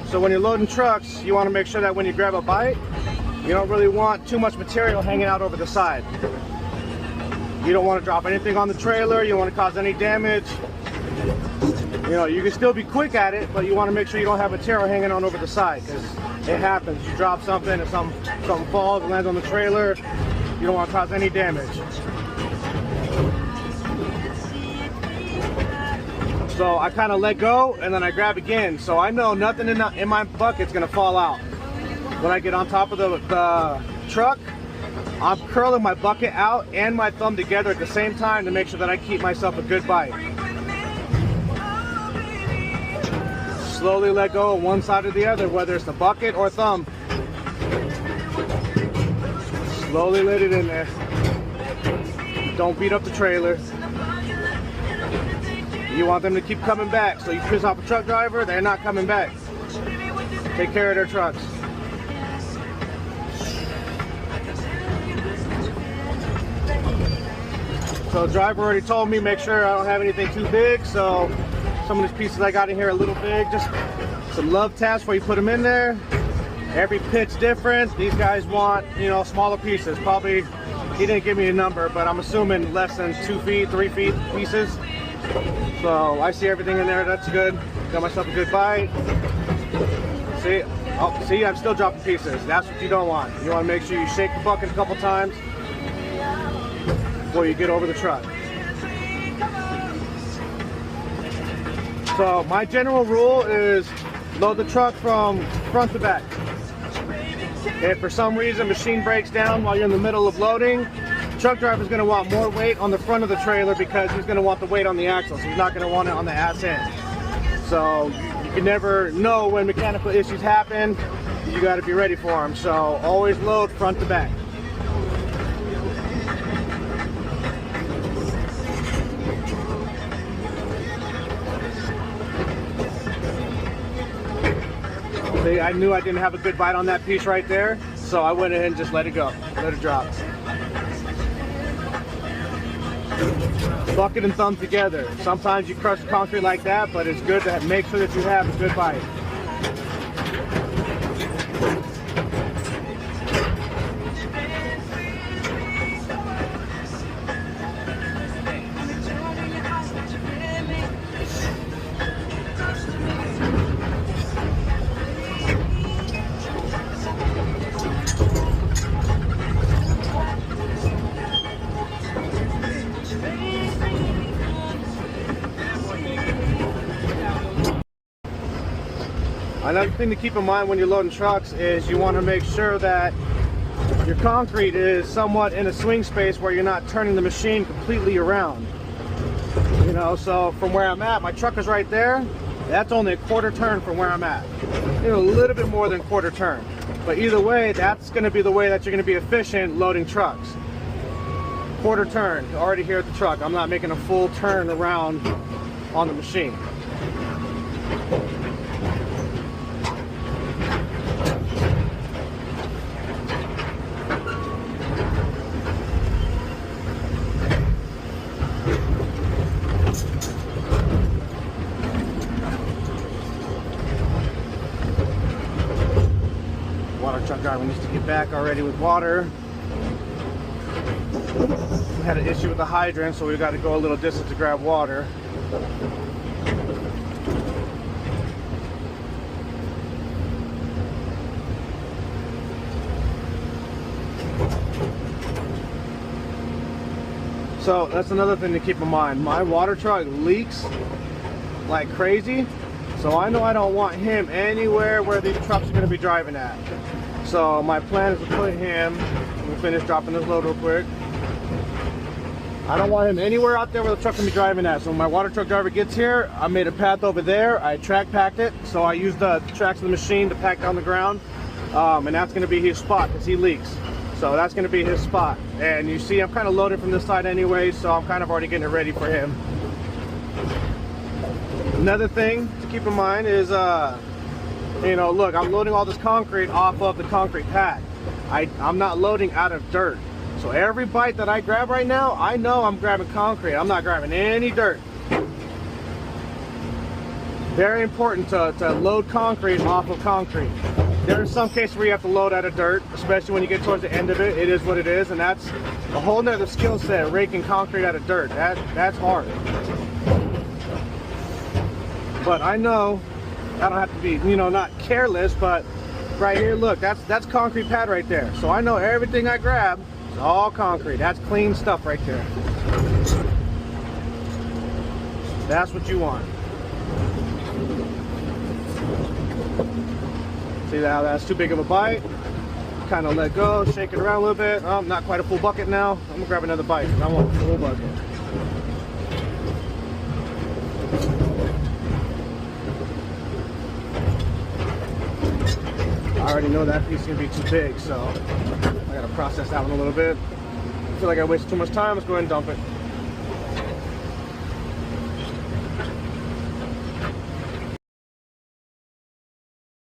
So when you're loading trucks, you want to make sure that when you grab a bite, you don't really want too much material hanging out over the side. You don't want to drop anything on the trailer. You don't want to cause any damage. You know, you can still be quick at it, but you want to make sure you don't have material hanging on over the side, because it happens. You drop something and something falls and lands on the trailer. You don't want to cause any damage. So I kind of let go and then I grab again. So I know nothing in my bucket's gonna fall out. When I get on top of the truck, I'm curling my bucket out and my thumb together at the same time to make sure that I keep myself a good bite. Slowly let go of one side or the other, whether it's the bucket or thumb. Slowly let it in there. Don't beat up the trailer. You want them to keep coming back. So you piss off a truck driver, they're not coming back. Take care of their trucks. So the driver already told me make sure I don't have anything too big. So some of these pieces I got in here are a little big. Just some love taps where you put them in there. Every pit's different. These guys want, you know, smaller pieces. Probably, he didn't give me a number, but I'm assuming less than 2 feet, 3 feet pieces. So I see everything in there. That's good. Got myself a good bite. See? Oh, see, I'm still dropping pieces. That's what you don't want. You want to make sure you shake the bucket a couple times before you get over the truck. So my general rule is load the truck from front to back. If for some reason machine breaks down while you're in the middle of loading, truck driver is going to want more weight on the front of the trailer because he's going to want the weight on the axles. He's not going to want it on the ass end. So you can never know when mechanical issues happen. You got to be ready for them. So always load front to back. See, I knew I didn't have a good bite on that piece right there, so I went ahead and just let it go, let it drop. Bucket and thumb together. Sometimes you crush concrete like that, but it's good to make sure that you have a good bite. Another thing to keep in mind when you're loading trucks is you want to make sure that your concrete is somewhat in a swing space where you're not turning the machine completely around. You know, so from where I'm at, my truck is right there. That's only a quarter turn from where I'm at. You know, a little bit more than quarter turn. But either way, that's going to be the way that you're going to be efficient loading trucks. Quarter turn, already here at the truck. I'm not making a full turn around on the machine. Water truck driver needs to get back already with water. We had an issue with the hydrant, so we got to go a little distance to grab water. So that's another thing to keep in mind. My water truck leaks like crazy, so I know I don't want him anywhere where these trucks are going to be driving at. So my plan is to put him, we'll finish dropping this load real quick. I don't want him anywhere out there where the truck can be driving at. So when my water truck driver gets here, I made a path over there. I track packed it, so I used the tracks of the machine to pack down the ground, and that's going to be his spot because he leaks. So that's going to be his spot. And you see I'm kind of loaded from this side anyway, so I'm kind of already getting it ready for him. Another thing to keep in mind is, you know, look, I'm loading all this concrete off of the concrete pad. I'm not loading out of dirt. So every bite that I grab right now, I know I'm grabbing concrete. I'm not grabbing any dirt. Very important to load concrete off of concrete. There are some cases where you have to load out of dirt, especially when you get towards the end of it. It is what it is, and that's a whole nother skill set, raking concrete out of dirt. That's hard. But I know I don't have to be, you know, not careless, but right here, look, that's concrete pad right there. So I know everything I grab is all concrete. That's clean stuff right there. That's what you want. See how that's too big of a bite? Kind of let go, shake it around a little bit. Oh, not quite a full bucket now. I'm gonna grab another bite. I want a full bucket. I already know that piece is gonna be too big, so I gotta process that one a little bit. I feel like I wasted too much time. Let's go ahead and dump it.